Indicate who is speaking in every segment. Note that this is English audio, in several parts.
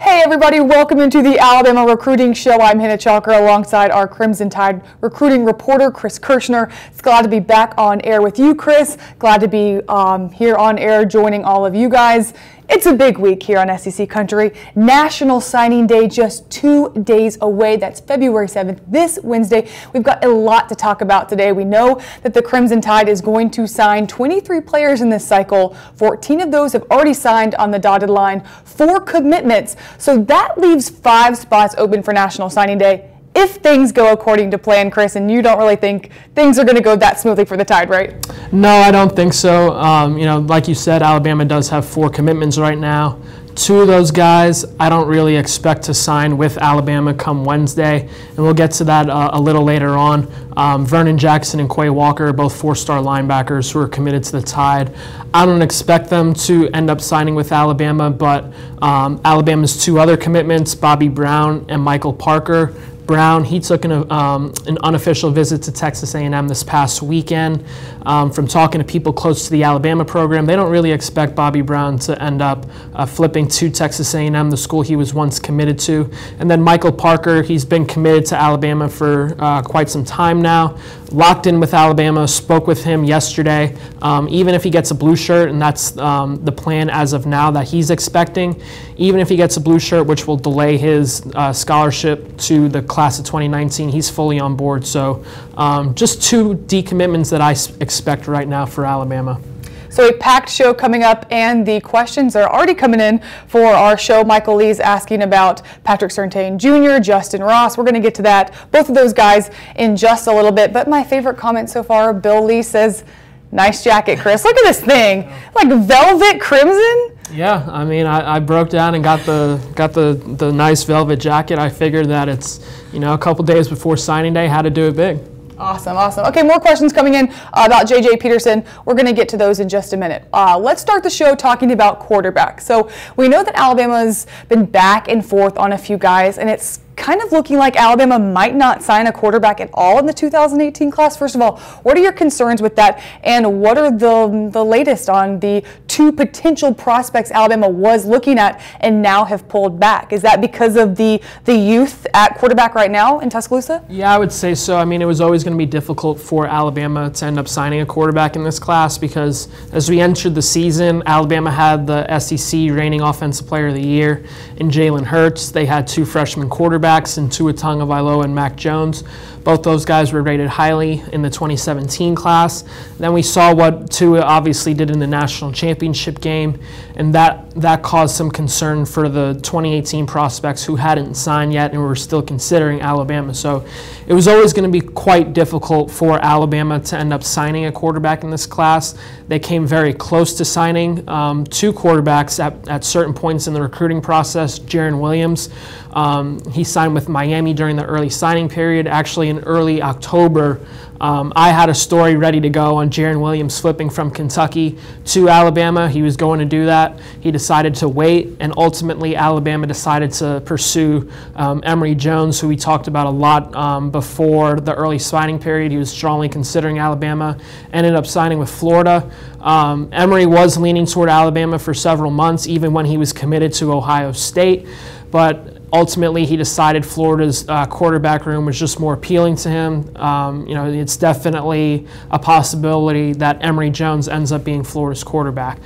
Speaker 1: Hey everybody, welcome into the Alabama Recruiting Show. I'm Hannah Chalker alongside our Crimson Tide recruiting reporter, Chris Kirshner. It's glad to be back on air with you, Chris. Glad to be here on air joining all of you guys. It's a big week here on SEC Country. National Signing Day just 2 days away. That's February 7th, this Wednesday. We've got a lot to talk about today. We know that the Crimson Tide is going to sign 23 players in this cycle. 14 of those have already signed on the dotted line, 4 commitments. So that leaves 5 spots open for National Signing Day. If things go according to plan, Chris, and you don't really think things are going to go that smoothly for the Tide, right?
Speaker 2: No, I don't think so. Like you said, Alabama does have 4 commitments right now. 2 of those guys I don't really expect to sign with Alabama come Wednesday, and we'll get to that a little later on. Vernon Jackson and Quay Walker are both 4-star linebackers who are committed to the Tide. I don't expect them to end up signing with Alabama, but Alabama's 2 other commitments, Bobby Brown and Michael Parker. Brown, he took an unofficial visit to Texas A&M this past weekend. From talking to people close to the Alabama program, they don't really expect Bobby Brown to end up flipping to Texas A&M, the school he was once committed to. And then Michael Parker, he's been committed to Alabama for quite some time now. Locked in with Alabama, spoke with him yesterday. Even if he gets a blue shirt, and that's the plan as of now that he's expecting, even if he gets a blue shirt, which will delay his scholarship to the class of 2019, he's fully on board. So just 2 decommitments that I expect right now for Alabama.
Speaker 1: So a packed show coming up, and the questions are already coming in for our show. Michael Lee's asking about Patrick Surtain Jr., Justin Ross. We're going to get to that, both of those guys, in just a little bit. But my favorite comment so far, Bill Lee says, "Nice jacket, Chris." Look at this thing, like velvet crimson.
Speaker 2: Yeah, I mean, I broke down and got the nice velvet jacket. I figured that it's, a couple days before signing day, had to do it big.
Speaker 1: Awesome, awesome. Okay, more questions coming in about J.J. Peterson. We're going to get to those in just a minute. Let's start the show talking about quarterback. So we know that Alabama's been back and forth on a few guys, and it's kind of looking like Alabama might not sign a quarterback at all in the 2018 class. First of all, what are your concerns with that, and what are the latest on the 2 potential prospects Alabama was looking at and now have pulled back? Is that because of the youth at quarterback right now in Tuscaloosa? Yeah,
Speaker 2: I would say so. I mean, it was always going to be difficult for Alabama to end up signing a quarterback in this class because as we entered the season, Alabama had the SEC reigning Offensive Player of the Year in Jalen Hurts. They had 2 freshman quarterbacks in Tua Tagovailoa and Mac Jones. Both those guys were rated highly in the 2017 class. Then we saw what Tua obviously did in the national championship game, and that caused some concern for the 2018 prospects who hadn't signed yet and were still considering Alabama. So it was always going to be quite difficult for Alabama to end up signing a quarterback in this class. They came very close to signing 2 quarterbacks at certain points in the recruiting process. Jaron Williams, he signed with Miami during the early signing period. Actually, in early October, I had a story ready to go on Jaron Williams flipping from Kentucky to Alabama. He was going to do that. He decided to wait, and ultimately Alabama decided to pursue Emory Jones, who we talked about a lot before the early signing period. He was strongly considering Alabama, ended up signing with Florida. Emory was leaning toward Alabama for several months, even when he was committed to Ohio State, but ultimately, he decided Florida's quarterback room was just more appealing to him. It's definitely a possibility that Emory Jones ends up being Florida's quarterback.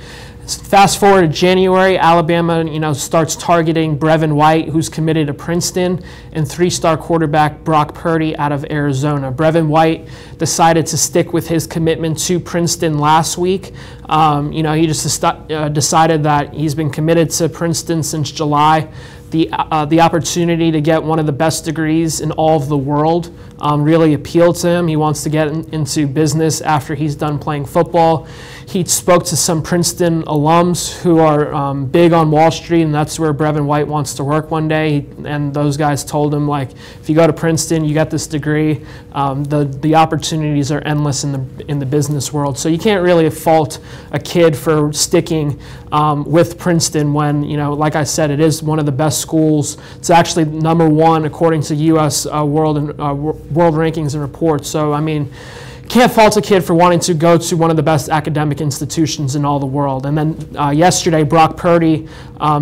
Speaker 2: Fast forward to January, Alabama, starts targeting Brevin White, who's committed to Princeton, and 3-star quarterback Brock Purdy out of Arizona. Brevin White decided to stick with his commitment to Princeton last week. He just decided that he's been committed to Princeton since July. The opportunity to get one of the best degrees in all of the world really appealed to him. He wants to get into business after he's done playing football. He spoke to some Princeton alums who are big on Wall Street, and that's where Brevin White wants to work one day. And those guys told him, if you go to Princeton, you get this degree. The opportunities are endless in the business world. So you can't really fault a kid for sticking with Princeton when, like I said, it is one of the best schools. It's actually #1 according to U.S. world rankings and reports. So, I mean, can't fault a kid for wanting to go to one of the best academic institutions in all the world. And then yesterday, Brock Purdy,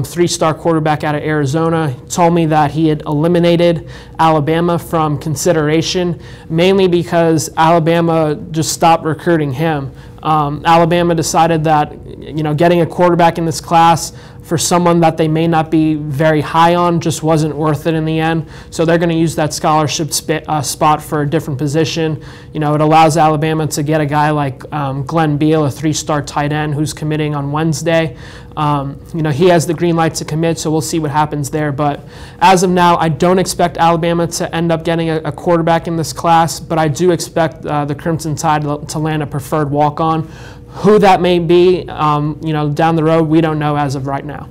Speaker 2: three-star quarterback out of Arizona, told me that he had eliminated Alabama from consideration, mainly because Alabama just stopped recruiting him. Alabama decided that, getting a quarterback in this class for someone that they may not be very high on just wasn't worth it in the end. So they're going to use that scholarship spot for a different position. It allows Alabama to get a guy like Glenn Beal, a three-star tight end who's committing on Wednesday. He has the green light to commit, so we'll see what happens there. But as of now, I don't expect Alabama to end up getting a quarterback in this class, but I do expect the Crimson Tide to land a preferred walk-on. Who that may be, down the road, we don't know as of right now.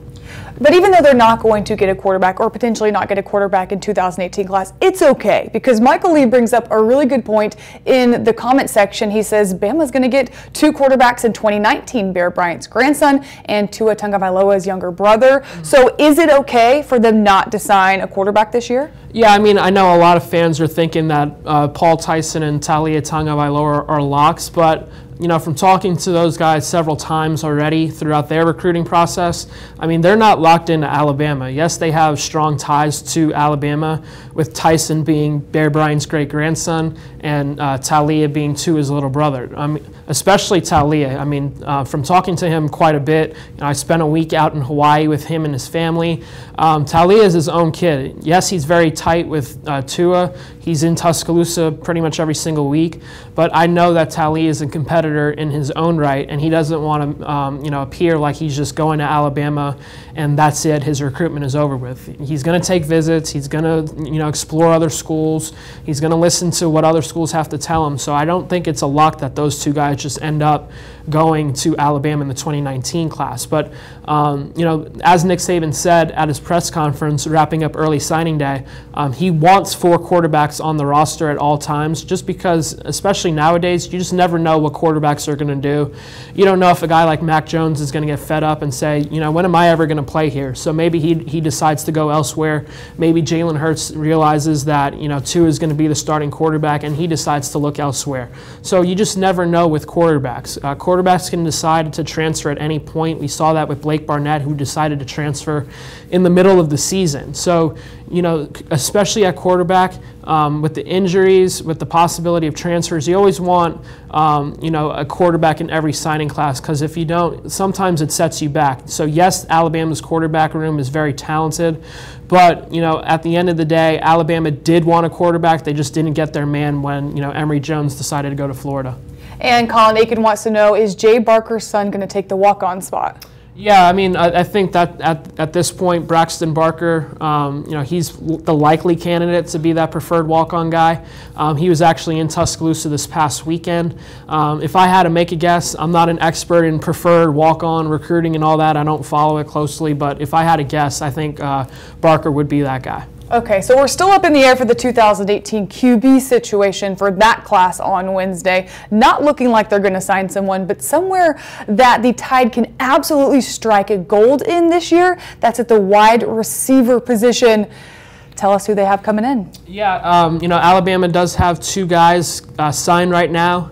Speaker 1: But even though they're not going to get a quarterback or potentially not get a quarterback in 2018 class, it's okay, because Michael Lee brings up a really good point in the comment section. He says Bama's going to get 2 quarterbacks in 2019, Bear Bryant's grandson and Tua Tagovailoa's younger brother. So is it okay for them not to sign a quarterback this year?
Speaker 2: Yeah, I know a lot of fans are thinking that Paul Tyson and Taulia Tagovailoa are locks, but from talking to those guys several times already throughout their recruiting process, they're not locked into Alabama. Yes, they have strong ties to Alabama, with Tyson being Bear Bryant's great-grandson and Taulia being Tua's little brother. Especially Taulia. From talking to him quite a bit, I spent a week out in Hawaii with him and his family. Taulia is his own kid. Yes, he's very tight with Tua. He's in Tuscaloosa pretty much every single week, but I know that Taulia is a competitor in his own right, and he doesn't want to, appear like he's just going to Alabama and that's it. His recruitment is over with. He's going to take visits. He's going to, explore other schools. He's going to listen to what other schools have to tell him. So I don't think it's a lock that those two guys just end up going to Alabama in the 2019 class. But, as Nick Saban said at his press conference wrapping up early signing day, he wants 4 quarterbacks on the roster at all times, just because, especially nowadays, you just never know what quarterbacks are going to do. You don't know if a guy like Mac Jones is going to get fed up and say, when am I ever going to play here? So maybe he decides to go elsewhere. Maybe Jalen Hurts realizes that, Tua is going to be the starting quarterback, and he decides to look elsewhere. So you just never know with quarterbacks. Quarterbacks can decide to transfer at any point. We saw that with Blake Barnett, who decided to transfer in the middle of the season. So, especially at quarterback, with the injuries, with the possibility of transfers, you always want, a quarterback in every signing class, because if you don't, sometimes it sets you back. So yes, Alabama's quarterback room is very talented, but, at the end of the day, Alabama did want a quarterback. They just didn't get their man when, Emory Jones decided to go to Florida.
Speaker 1: And Colin Aiken wants to know, is Jay Barker's son going to take the walk-on spot?
Speaker 2: Yeah, I think that at this point, Braxton Barker, he's the likely candidate to be that preferred walk-on guy. He was actually in Tuscaloosa this past weekend. If I had to make a guess, I'm not an expert in preferred walk-on recruiting and all that. I don't follow it closely, but if I had to guess, I think Barker would be that guy.
Speaker 1: Okay, so we're still up in the air for the 2018 QB situation for that class on Wednesday. Not looking like they're going to sign someone, but somewhere that the Tide can absolutely strike a gold in this year. That's at the wide receiver position. Tell us who they have coming in.
Speaker 2: Yeah, Alabama does have 2 guys signed right now.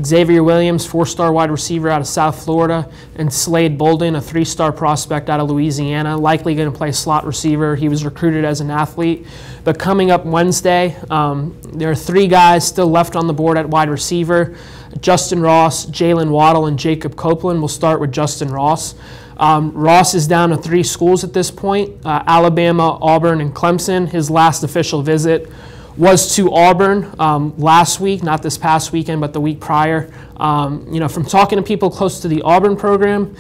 Speaker 2: Xavier Williams, 4-star wide receiver out of South Florida, and Slade Bolden, a 3-star prospect out of Louisiana, likely going to play slot receiver. He was recruited as an athlete. But coming up Wednesday, there are 3 guys still left on the board at wide receiver: Justin Ross, Jalen Waddle, and Jacob Copeland. We'll start with Justin Ross. Ross is down to 3 schools at this point: Alabama, Auburn, and Clemson. His last official visit was to Auburn last week, not this past weekend, but the week prior. From talking to people close to the Auburn program,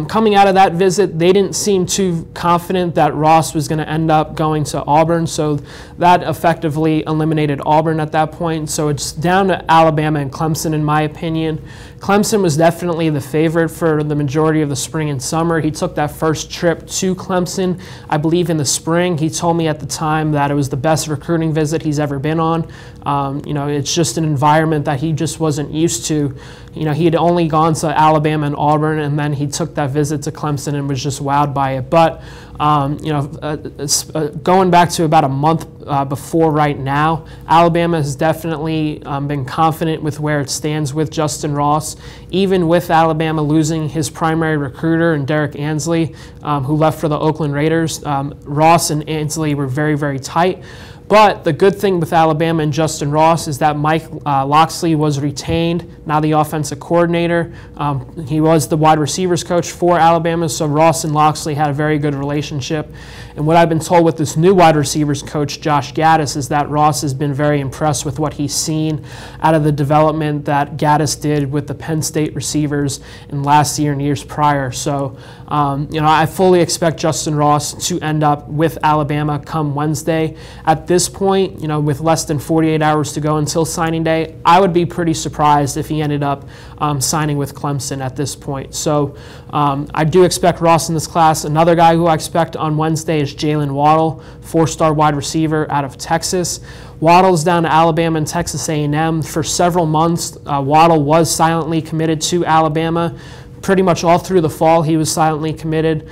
Speaker 2: coming out of that visit, they didn't seem too confident that Ross was going to end up going to Auburn, so that effectively eliminated Auburn at that point. So it's down to Alabama and Clemson, in my opinion. Clemson was definitely the favorite for the majority of the spring and summer. He took that first trip to Clemson, I believe, in the spring. He told me at the time that it was the best recruiting visit he's ever been on. It's just an environment that he just wasn't used to. He had only gone to Alabama and Auburn, and then he took that visit to Clemson and was just wowed by it. But Going back to about a month before right now, Alabama has definitely been confident with where it stands with Justin Ross, even with Alabama losing his primary recruiter and Derek Ansley, who left for the Oakland Raiders. Ross and Ansley were very, very tight. But the good thing with Alabama and Justin Ross is that Mike Locksley was retained, now the offensive coordinator. He was the wide receivers coach for Alabama, so Ross and Locksley had a very good relationship. And what I've been told with this new wide receivers coach, Josh Gaddis, is that Ross has been very impressed with what he's seen out of the development that Gaddis did with the Penn State receivers in last year and years prior. So, I fully expect Justin Ross to end up with Alabama come Wednesday. At this point, with less than 48 hours to go until signing day, I would be pretty surprised if he ended up signing with Clemson at this point. So I do expect Ross in this class. Another guy who I expect on Wednesday is Jalen Waddle, 4-star wide receiver out of Texas. Waddle's down to Alabama and Texas A&M for several months. Waddle was silently committed to Alabama. Pretty much all through the fall, he was silently committed.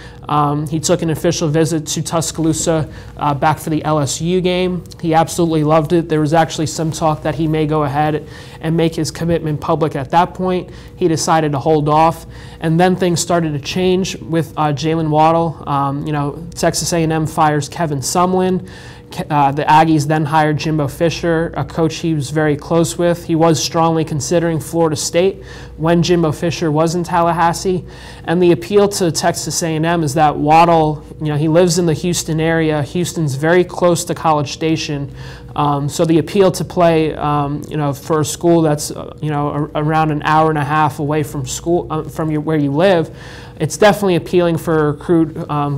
Speaker 2: He took an official visit to Tuscaloosa back for the LSU game. He absolutely loved it. There was actually some talk that he may go ahead and make his commitment public at that point. He decided to hold off. And then things started to change with Jalen Waddle. Texas A&M fires Kevin Sumlin. The Aggies then hired Jimbo Fisher, a coach he was very close with. He was strongly considering Florida State when Jimbo Fisher was in Tallahassee. And the appeal to Texas A&M is that Waddle, he lives in the Houston area. Houston's very close to College Station. So the appeal to play, for a school that's, around an hour and a half away from school, where you live, it's definitely appealing for a recruit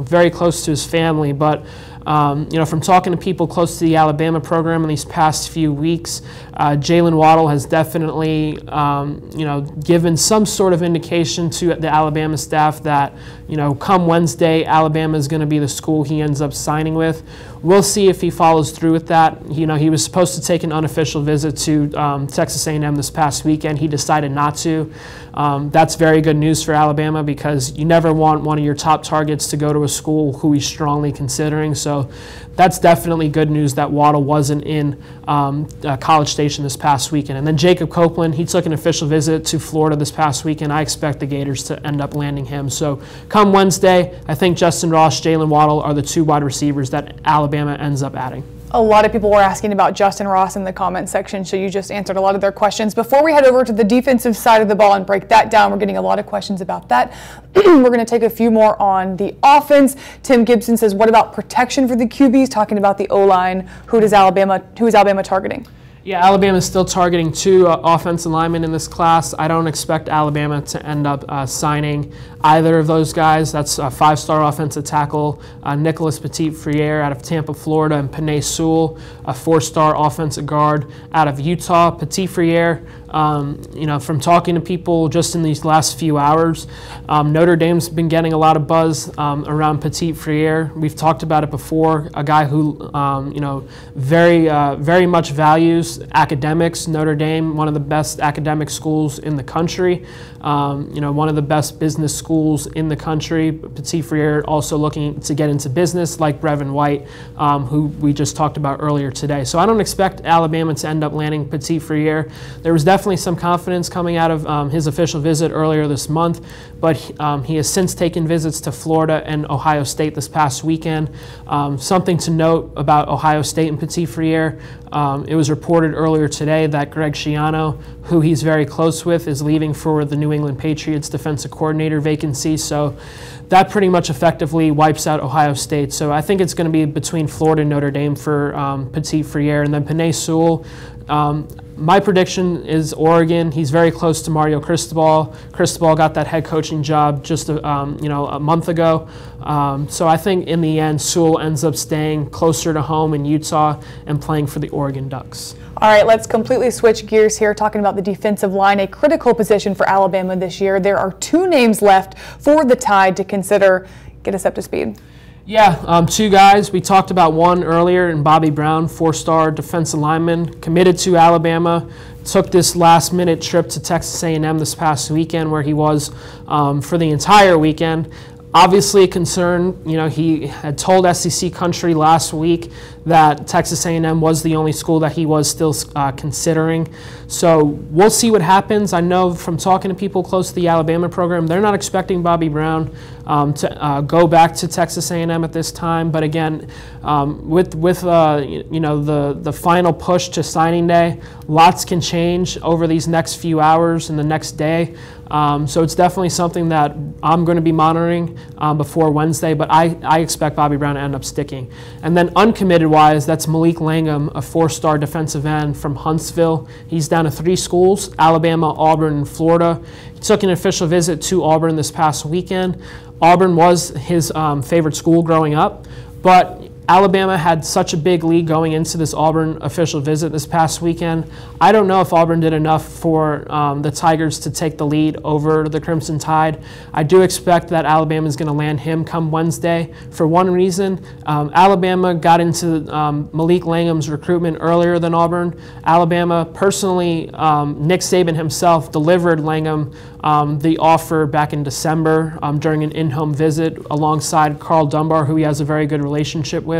Speaker 2: very close to his family. But from talking to people close to the Alabama program in these past few weeks, Jalen Waddle has definitely, given some sort of indication to the Alabama staff that, come Wednesday, Alabama is going to be the school he ends up signing with. We'll see if he follows through with that. He was supposed to take an unofficial visit to Texas A&M this past weekend. He decided not to. That's very good news for Alabama because you never want one of your top targets to go to a school who he's strongly considering. So that's definitely good news that Waddle wasn't in College Station this past weekend. And then Jacob Copeland, he took an official visit to Florida this past weekend. I expect the Gators to end up landing him. So come Wednesday, I think Justin Ross, Jalen Waddle are the two wide receivers that Alabama ends up adding.
Speaker 1: A lot of people were asking about Justin Ross in the comment section, so you just answered a lot of their questions. Before we head over to the defensive side of the ball and break that down, we're getting a lot of questions about that. We're going to take a few more on the offense. Tim Gibson says, what about protection for the QBs? Talking about the O-line, who is Alabama targeting?
Speaker 2: Yeah, Alabama is still targeting two offensive linemen in this class. I don't expect Alabama to end up signing either of those guys. That's a 5-star offensive tackle, Nicholas Petit-Frere out of Tampa, Florida, and Penei Sewell, a 4-star offensive guard out of Utah. Petit-Frere, from talking to people just in these last few hours, Notre Dame's been getting a lot of buzz around Petit-Frere. We've talked about it before, a guy who, very much values academics. Notre Dame, one of the best academic schools in the country, one of the best business schools in the country. Petit-Frere also looking to get into business like Brevin White, who we just talked about earlier today. So I don't expect Alabama to end up landing Petit-Frere. There was definitely some confidence coming out of his official visit earlier this month, but he has since taken visits to Florida and Ohio State this past weekend. Something to note about Ohio State and Petit-Frere, it was reported earlier today that Greg Schiano, who he's very close with, is leaving for the New England Patriots defensive coordinator vacancy. So that pretty much effectively wipes out Ohio State. So I think it's going to be between Florida and Notre Dame for Petit-Frere. And then Penei Sewell, my prediction is Oregon. He's very close to Mario Cristobal. Cristobal got that head coaching job just a month ago. So I think in the end, Sewell ends up staying closer to home in Utah and playing for the Oregon Ducks.
Speaker 1: All right, let's completely switch gears here, talking about the defensive line, a critical position for Alabama this year. There are 2 names left for the Tide to consider. Get us up to speed.
Speaker 2: Yeah, 2 guys. We talked about one earlier, and Bobby Brown, 4-star defensive lineman, committed to Alabama, took this last-minute trip to Texas A&M this past weekend where he was for the entire weekend. Obviously a concern. He had told SEC Country last week that Texas A&M was the only school that he was still considering. So we'll see what happens. I know from talking to people close to the Alabama program, they're not expecting Bobby Brown to go back to Texas A&M at this time. But again, with the final push to signing day, lots can change over these next few hours and the next day. So it's definitely something that I'm going to be monitoring before Wednesday, but I expect Bobby Brown to end up sticking. And then uncommitted-wise, that's Malik Langham, a 4-star defensive end from Huntsville. He's down to 3 schools, Alabama, Auburn, and Florida. He took an official visit to Auburn this past weekend. Auburn was his favorite school growing up, but Alabama had such a big lead going into this Auburn official visit this past weekend. I don't know if Auburn did enough for the Tigers to take the lead over the Crimson Tide. I do expect that Alabama is going to land him come Wednesday. For one reason, Alabama got into Malik Langham's recruitment earlier than Auburn. Alabama personally, Nick Saban himself delivered Langham the offer back in December during an in-home visit alongside Carl Dunbar, who he has a very good relationship with.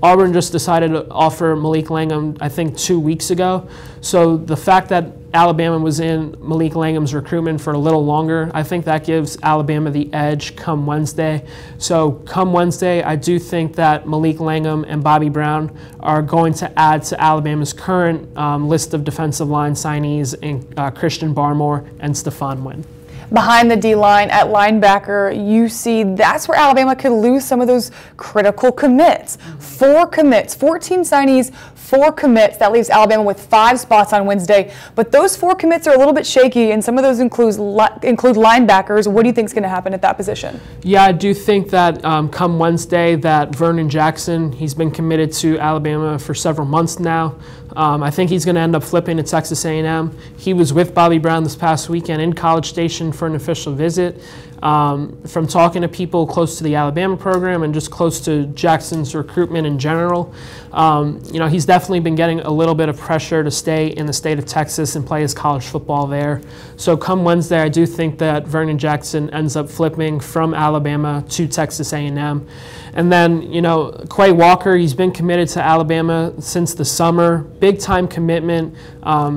Speaker 2: Auburn just decided to offer Malik Langham, I think, 2 weeks ago. So the fact that Alabama was in Malik Langham's recruitment for a little longer, I think that gives Alabama the edge come Wednesday. So come Wednesday, I do think that Malik Langham and Bobby Brown are going to add to Alabama's current list of defensive line signees in Christian Barmore and Stephon Wynn.
Speaker 1: Behind the D-line at linebacker, you see that's where Alabama could lose some of those critical commits. 4 commits, 14 signees, 4 commits. That leaves Alabama with 5 spots on Wednesday. But those 4 commits are a little bit shaky, and some of those include linebackers. What do you think is going to happen at that position?
Speaker 2: Yeah, I do think that come Wednesday that Vernon Jackson, he's been committed to Alabama for several months now. I think he's going to end up flipping to Texas A&M. He was with Bobby Brown this past weekend in College Station for an official visit. From talking to people close to the Alabama program and just close to Jackson's recruitment in general, he's definitely been getting a little bit of pressure to stay in the state of Texas and play his college football there. So come Wednesday, I do think that Vernon Jackson ends up flipping from Alabama to Texas A&M. And then, Quay Walker, he's been committed to Alabama since the summer. Big-time commitment.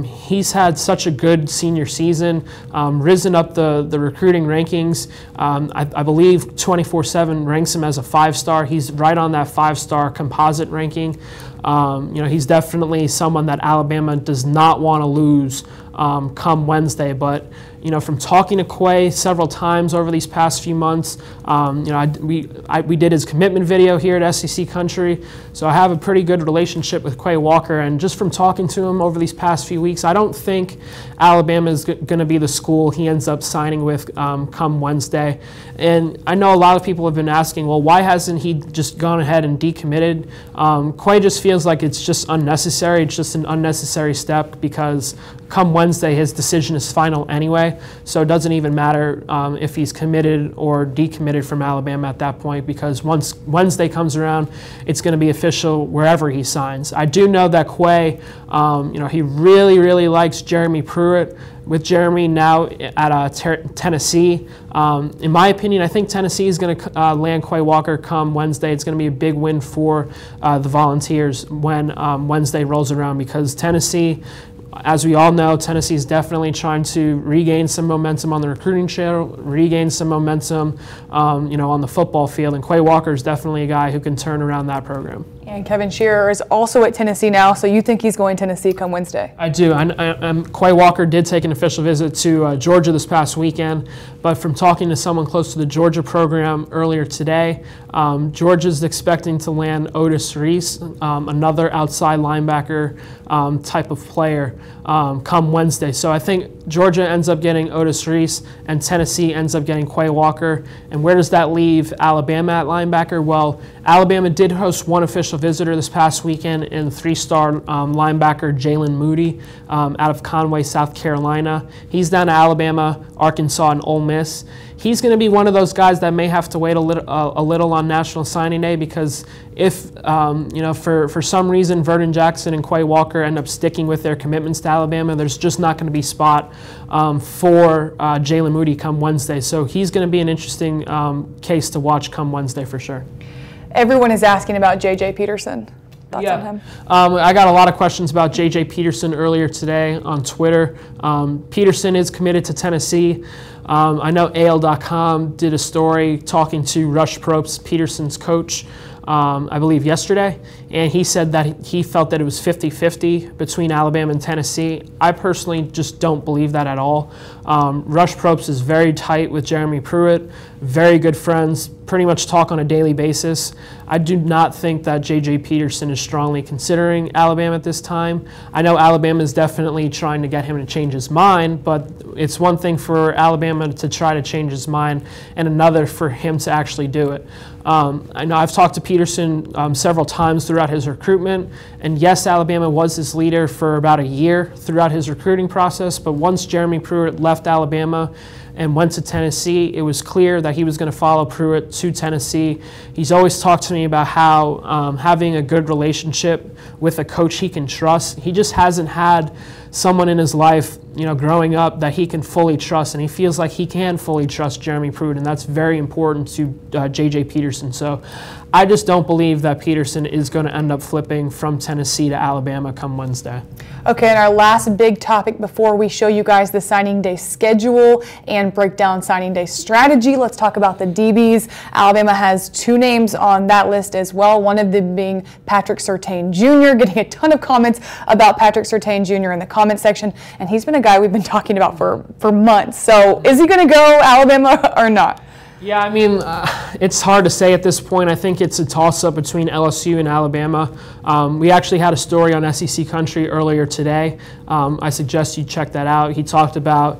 Speaker 2: He's had such a good senior season, risen up the recruiting rankings. I believe 24/7 ranks him as a 5-star. He's right on that 5-star composite ranking. He's definitely someone that Alabama does not want to lose come Wednesday. But, from talking to Quay several times over these past few months, we did his commitment video here at SEC Country, so I have a pretty good relationship with Quay Walker. And just from talking to him over these past few weeks, I don't think Alabama is going to be the school he ends up signing with come Wednesday. And I know a lot of people have been asking, well, why hasn't he just gone ahead and decommitted? Quay just feels like it's just unnecessary. It's just an unnecessary step because come Wednesday, his decision is final anyway. So it doesn't even matter if he's committed or decommitted from Alabama at that point, because once Wednesday comes around, it's going to be official wherever he signs. I do know that Quay, he really, really likes Jeremy Pruitt. With Jeremy now at Tennessee, in my opinion, I think Tennessee is going to land Quay Walker come Wednesday. It's going to be a big win for the Volunteers when Wednesday rolls around, because Tennessee, as we all know, Tennessee is definitely trying to regain some momentum on the recruiting trail, regain some momentum, on the football field. And Quay Walker is definitely a guy who can turn around that program.
Speaker 1: And Kevin Shearer is also at Tennessee now, so you think he's going to Tennessee come Wednesday?
Speaker 2: I do. Quay Walker did take an official visit to Georgia this past weekend, but from talking to someone close to the Georgia program earlier today, Georgia's expecting to land Otis Reese, another outside linebacker type of player, come Wednesday. So I think Georgia ends up getting Otis Reese and Tennessee ends up getting Quay Walker. And where does that leave Alabama at linebacker? Well, Alabama did host one official visitor this past weekend in 3-star linebacker Jalen Moody out of Conway, South Carolina. He's down to Alabama, Arkansas, and Ole Miss. he's going to be one of those guys that may have to wait a little on National Signing Day, because if for some reason Vernon Jackson and Quay Walker end up sticking with their commitments to Alabama, there's just not going to be spot for Jalen Moody come Wednesday. So he's going to be an interesting case to watch come Wednesday for sure.
Speaker 1: Everyone is asking about J.J. Peterson. Thoughts on him?
Speaker 2: I got a lot of questions about J.J. Peterson earlier today on Twitter. Peterson is committed to Tennessee. I know AL.com did a story talking to Rush Probst, Peterson's coach, I believe yesterday, and he said that he felt that it was 50-50 between Alabama and Tennessee. I personally just don't believe that at all. Rush Probst is very tight with Jeremy Pruitt, very good friends, pretty much talk on a daily basis. I do not think that J.J. Peterson is strongly considering Alabama at this time. I know Alabama is definitely trying to get him to change his mind, but it's one thing for Alabama to try to change his mind and another for him to actually do it. I know I've talked to Peterson several times throughout his recruitment, and yes, Alabama was his leader for about a year throughout his recruiting process, but once Jeremy Pruitt left Alabama and went to Tennessee, it was clear that he was going to follow Pruitt to Tennessee. He's always talked to me about how having a good relationship with a coach he can trust. He just hasn't had someone in his life, growing up that he can fully trust, and he feels like he can fully trust Jeremy Pruitt, and that's very important to J.J. Peterson. So I just don't believe that Peterson is going to end up flipping from Tennessee to Alabama come Wednesday.
Speaker 1: Okay, and our last big topic before we show you guys the signing day schedule and break down signing day strategy, let's talk about the DBs. Alabama has 2 names on that list as well, one of them being Patrick Surtain Jr., getting a ton of comments about Patrick Surtain Jr. in the comment section, and he's been a guy we've been talking about for months. So is he going to go Alabama or not?
Speaker 2: Yeah, I mean, it's hard to say at this point. I think it's a toss-up between LSU and Alabama. We actually had a story on SEC Country earlier today. I suggest you check that out. He talked about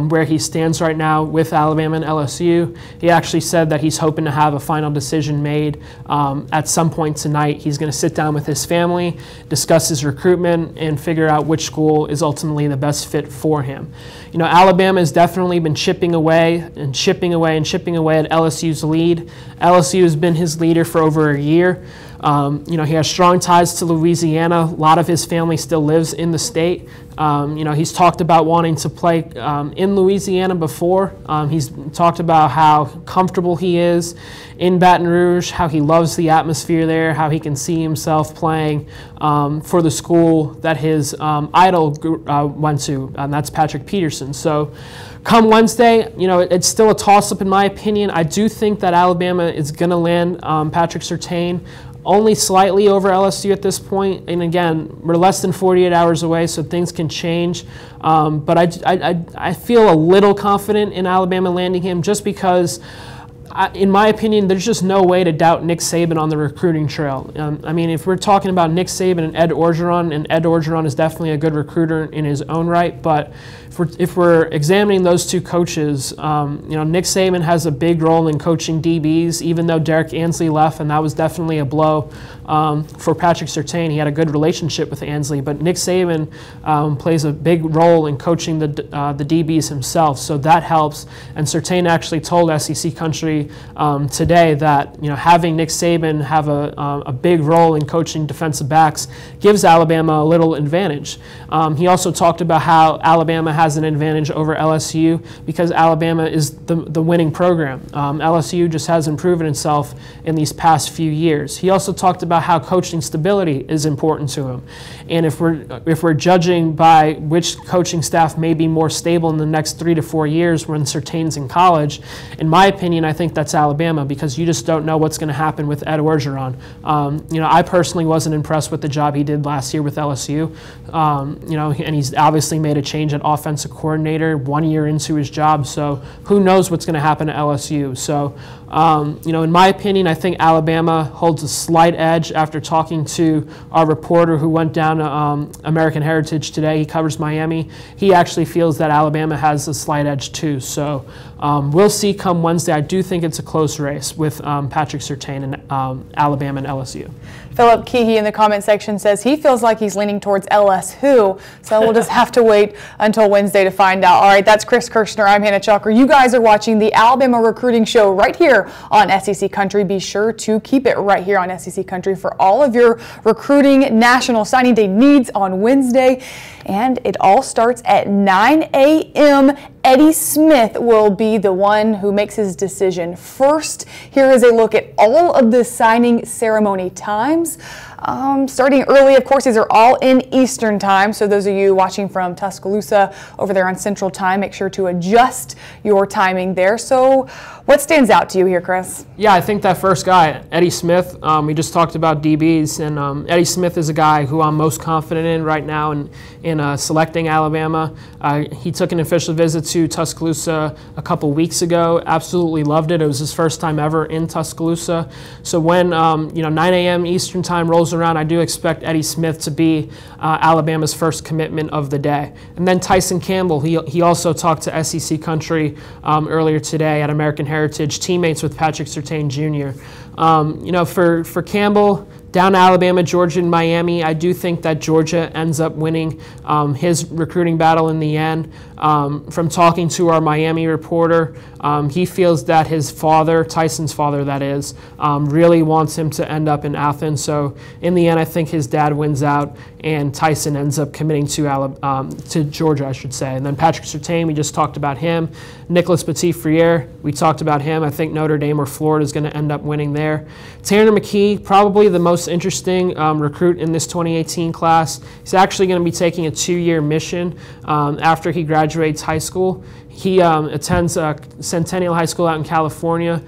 Speaker 2: where he stands right now with Alabama and LSU. He actually said that he's hoping to have a final decision made at some point tonight. He's going to sit down with his family, discuss his recruitment, and figure out which school is ultimately the best fit for him. Alabama has definitely been chipping away at LSU's lead. LSU has been his leader for over a year. He has strong ties to Louisiana. A lot of his family still lives in the state. He's talked about wanting to play in Louisiana before. He's talked about how comfortable he is in Baton Rouge, how he loves the atmosphere there, how he can see himself playing for the school that his idol went to, and that's Patrick Peterson. So come Wednesday, it's still a toss-up in my opinion. I do think that Alabama is going to land Patrick Surtain only slightly over LSU at this point. And again, we're less than 48 hours away, so things can change. But I feel a little confident in Alabama landing him just because, in my opinion, there's just no way to doubt Nick Saban on the recruiting trail. I mean, if we're talking about Nick Saban and Ed Orgeron is definitely a good recruiter in his own right, but if we're examining those two coaches, Nick Saban has a big role in coaching DBs, even though Derek Ansley left, and that was definitely a blow for Patrick Surtain. He had a good relationship with Ansley, but Nick Saban plays a big role in coaching the DBs himself, so that helps. And Surtain actually told SEC Country today that having Nick Saban have a big role in coaching defensive backs gives Alabama a little advantage. He also talked about how Alabama has an advantage over LSU because Alabama is the winning program. LSU just hasn't proven itself in these past few years. He also talked about how coaching stability is important to him, and if we're judging by which coaching staff may be more stable in the next 3 to 4 years when Surtain's in college, in my opinion, I think that's Alabama because you just don't know what's going to happen with Ed Orgeron. I personally wasn't impressed with the job he did last year with LSU. And he's obviously made a change at offensive coordinator 1 year into his job, so who knows what's going to happen to LSU. So, in my opinion, I think Alabama holds a slight edge after talking to our reporter who went down to American Heritage today. He covers Miami. He actually feels that Alabama has a slight edge too. So we'll see come Wednesday. I do think it's a close race with Patrick Surtain and Alabama and LSU.
Speaker 1: Philip Keehee in the comment section says he feels like he's leaning towards LSU, so we'll just have to wait until Wednesday to find out. All right, that's Chris Kirshner. I'm Hannah Chalker. You guys are watching the Alabama Recruiting Show right here on SEC Country. Be sure to keep it right here on SEC Country for all of your recruiting National Signing Day needs on Wednesday. And it all starts at 9 a.m. Eddie Smith will be the one who makes his decision first. Here is a look at all of the signing ceremony times. Starting early, of course, these are all in Eastern time. So those of you watching from Tuscaloosa over there on Central Time, make sure to adjust your timing there. So what stands out to you here, Chris?
Speaker 2: Yeah, I think that first guy, Eddie Smith, we just talked about DBs, and Eddie Smith is a guy who I'm most confident in right now in selecting Alabama. He took an official visit to Tuscaloosa a couple weeks ago. Absolutely loved it. It was his first time ever in Tuscaloosa. So when 9 a.m. Eastern time rolls around, I do expect Eddie Smith to be Alabama's first commitment of the day. And then Tyson Campbell, he also talked to SEC Country earlier today at American Heritage, teammates with Patrick Surtain Jr. For Campbell, down to Alabama, Georgia, and Miami, I do think that Georgia ends up winning his recruiting battle in the end. From talking to our Miami reporter, he feels that his father, Tyson's father that is, really wants him to end up in Athens. So in the end, I think his dad wins out and Tyson ends up committing to Georgia, I should say. And then Patrick Surtain, we just talked about him. Nicholas Petit-Frere, we talked about him. I think Notre Dame or Florida is going to end up winning there. Tanner McKee, probably the most interesting recruit in this 2018 class. He's actually going to be taking a 2-year mission after he graduates high school. He attends Centennial High School out in California.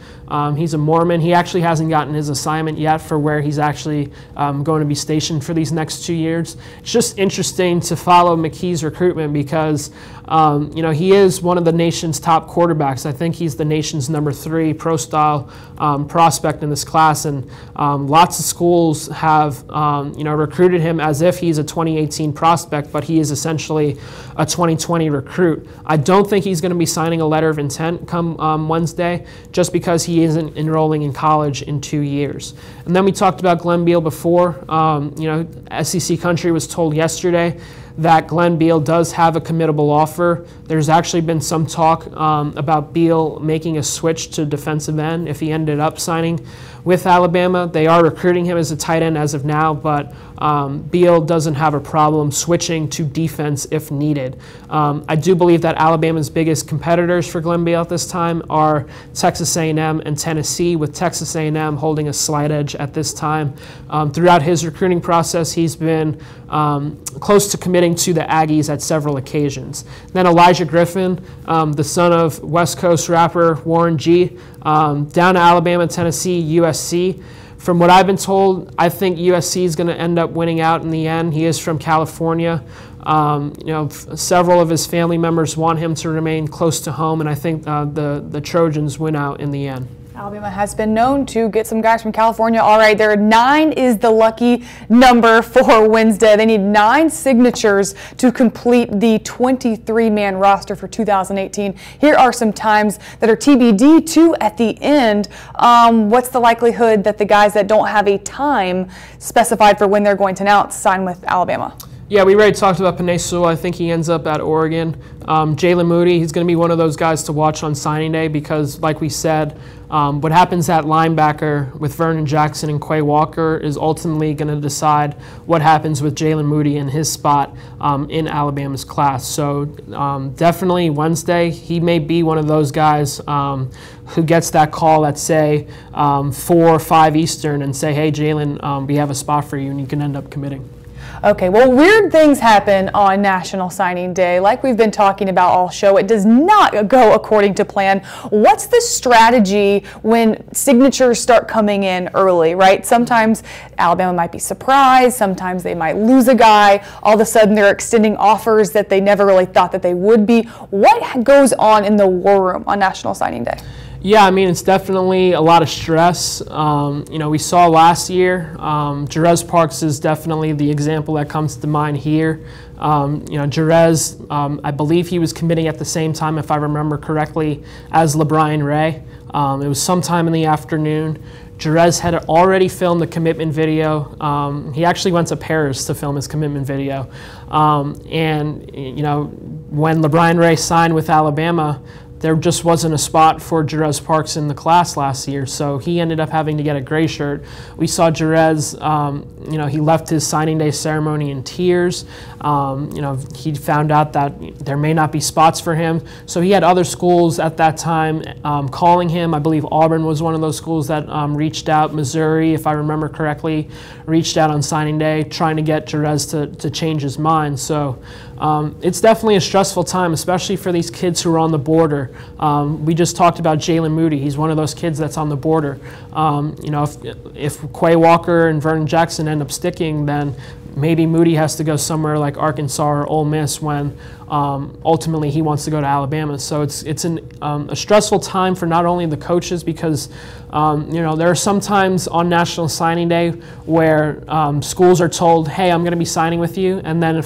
Speaker 2: He's a Mormon. He actually hasn't gotten his assignment yet for where he's actually going to be stationed for these next 2 years. It's just interesting to follow McKee's recruitment because he is one of the nation's top quarterbacks. I think he's the nation's #3 pro-style prospect in this class, and lots of schools have recruited him as if he's a 2018 prospect, but he is essentially a 2020 recruit. I don't think he's going to be signing a letter of intent come Wednesday, just because he isn't enrolling in college in 2 years. And then we talked about Glenn Beal before. SEC Country was told yesterday that Glenn Beal does have a committable offer. There's actually been some talk about Beal making a switch to defensive end if he ended up signing with Alabama. They are recruiting him as a tight end as of now, but Beal doesn't have a problem switching to defense if needed. I do believe that Alabama's biggest competitors for Glenn Beal at this time are Texas A&M and Tennessee, with Texas A&M holding a slight edge at this time. Throughout his recruiting process, he's been close to committing to the Aggies at several occasions. Then Elijah Griffin, the son of West Coast rapper Warren G, down to Alabama, Tennessee, USC. From what I've been told, I think USC is going to end up winning out in the end. He is from California. Several of his family members want him to remain close to home, and I think the Trojans win out in the end.
Speaker 1: Alabama has been known to get some guys from California. All right, 9 is the lucky number for Wednesday. They need 9 signatures to complete the 23-man roster for 2018. Here are some times that are TBD too at the end. What's the likelihood that the guys that don't have a time specified for when they're going to announce sign with Alabama?
Speaker 2: Yeah, we already talked about Penei Sewell. I think he ends up at Oregon. Jalen Moody, he's going to be one of those guys to watch on signing day because, like we said, what happens at linebacker with Vernon Jackson and Quay Walker is ultimately going to decide what happens with Jalen Moody in his spot in Alabama's class. So definitely Wednesday, he may be one of those guys who gets that call at, say, 4 or 5 Eastern and say, hey, Jalen, we have a spot for you, and you can end up committing.
Speaker 1: Okay, well, weird things happen on National Signing Day. Like we've been talking about all show, it does not go according to plan. What's the strategy when signatures start coming in early, right? Sometimes Alabama might be surprised. Sometimes they might lose a guy. All of a sudden, they're extending offers that they never really thought that they would be. What goes on in the war room on National Signing Day?
Speaker 2: Yeah, I mean, it's definitely a lot of stress. We saw last year, Jerez Parks is definitely the example that comes to mind here. Jerez, I believe he was committing at the same time, if I remember correctly, as LeBrian Ray. It was sometime in the afternoon. Jerez had already filmed the commitment video. He actually went to Paris to film his commitment video. And, you know, when LeBron Ray signed with Alabama, there just wasn't a spot for Jerez Parks in the class last year, so he ended up having to get a gray shirt. We saw Jerez, you know, he left his signing day ceremony in tears. You know, he found out that there may not be spots for him, so he had other schools at that time calling him. I believe Auburn was one of those schools that reached out. Missouri, if I remember correctly, reached out on signing day trying to get Jerez to change his mind. So it's definitely a stressful time, especially for these kids who are on the border. We just talked about Jalen Moody. He's one of those kids that's on the border. You know, if Quay Walker and Vernon Jackson end up sticking, then maybe Moody has to go somewhere like Arkansas or Ole Miss when ultimately he wants to go to Alabama. So it's a stressful time for not only the coaches because you know, there are some times on National Signing Day where schools are told, hey, I'm going to be signing with you, and then a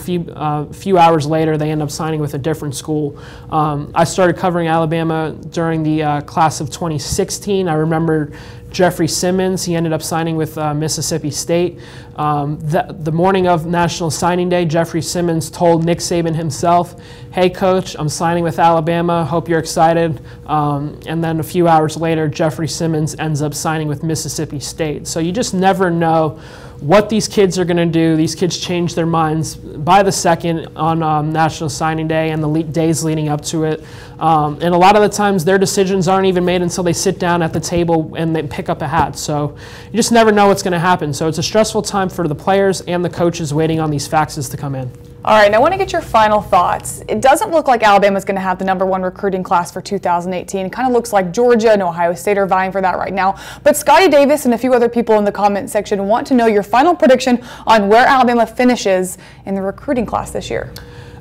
Speaker 2: few hours later they end up signing with a different school. I started covering Alabama during the class of 2016. I remember Jeffrey Simmons, he ended up signing with Mississippi State. The morning of National Signing Day, Jeffrey Simmons told Nick Saban himself, hey coach, I'm signing with Alabama, hope you're excited. And then a few hours later, Jeffrey Simmons ends up signing with Mississippi State. So you just never know what these kids are going to do. These kids change their minds by the second on National Signing Day and the days leading up to it. And a lot of the times their decisions aren't even made until they sit down at the table and they pick up a hat. So you just never know what's going to happen. So it's a stressful time for the players and the coaches waiting on these faxes to come in.
Speaker 1: All right, now I want to get your final thoughts. It doesn't look like Alabama's going to have the #1 recruiting class for 2018. It kind of looks like Georgia and Ohio State are vying for that right now. But Scotty Davis and a few other people in the comment section want to know your final prediction on where Alabama finishes in the recruiting class this year.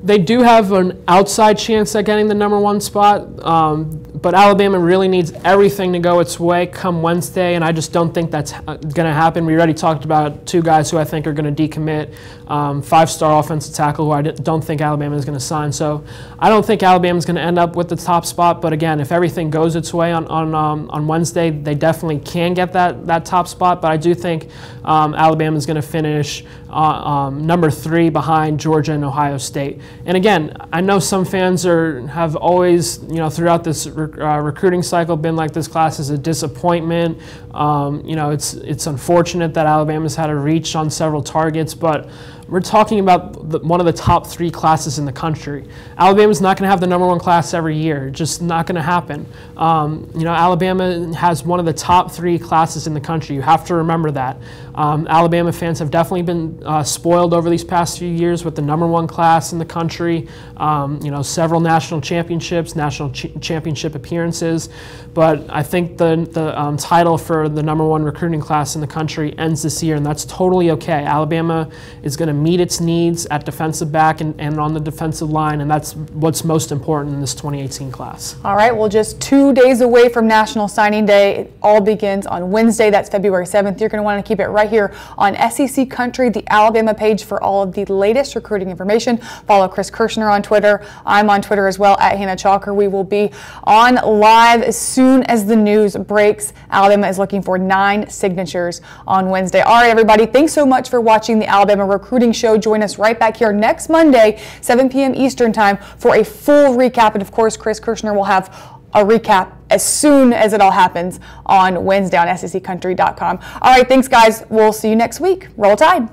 Speaker 2: They do have an outside chance at getting the #1 spot, but Alabama really needs everything to go its way come Wednesday, and I just don't think that's going to happen. We already talked about two guys who I think are going to decommit, five-star offensive tackle who I don't think Alabama is going to sign. So I don't think Alabama is going to end up with the top spot, but again, if everything goes its way on Wednesday, they definitely can get that top spot, but I do think Alabama is going to finish #3 behind Georgia and Ohio State. And again, I know some fans have always, you know, throughout this recruiting cycle been like this class is a disappointment. You know, it's unfortunate that Alabama's had a reach on several targets, but we're talking about one of the top 3 classes in the country. Alabama's not going to have the #1 class every year. Just not going to happen. You know, Alabama has one of the top 3 classes in the country. You have to remember that. Alabama fans have definitely been spoiled over these past few years with the #1 class in the country. You know, several national championships, national championship appearances. But I think the title for the #1 recruiting class in the country ends this year, and that's totally okay. Alabama is going to meet its needs at defensive back and on the defensive line, and that's what's most important in this 2018 class.
Speaker 1: All right, well, just 2 days away from National Signing Day. It all begins on Wednesday. That's February 7th. You're going to want to keep it right here on SEC Country, the Alabama page, for all of the latest recruiting information. Follow Chris Kirshner on Twitter. I'm on Twitter as well, at Hannah Chalker. We will be on live as soon as the news breaks. Alabama is looking for 9 signatures on Wednesday. All right, everybody, thanks so much for watching the Alabama Recruiting Show. Join us right back here next Monday, 7 p.m. Eastern Time, for a full recap. And of course, Chris Kirshner will have a recap as soon as it all happens on Wednesday on SECCountry.com. All right, thanks, guys. We'll see you next week. Roll Tide.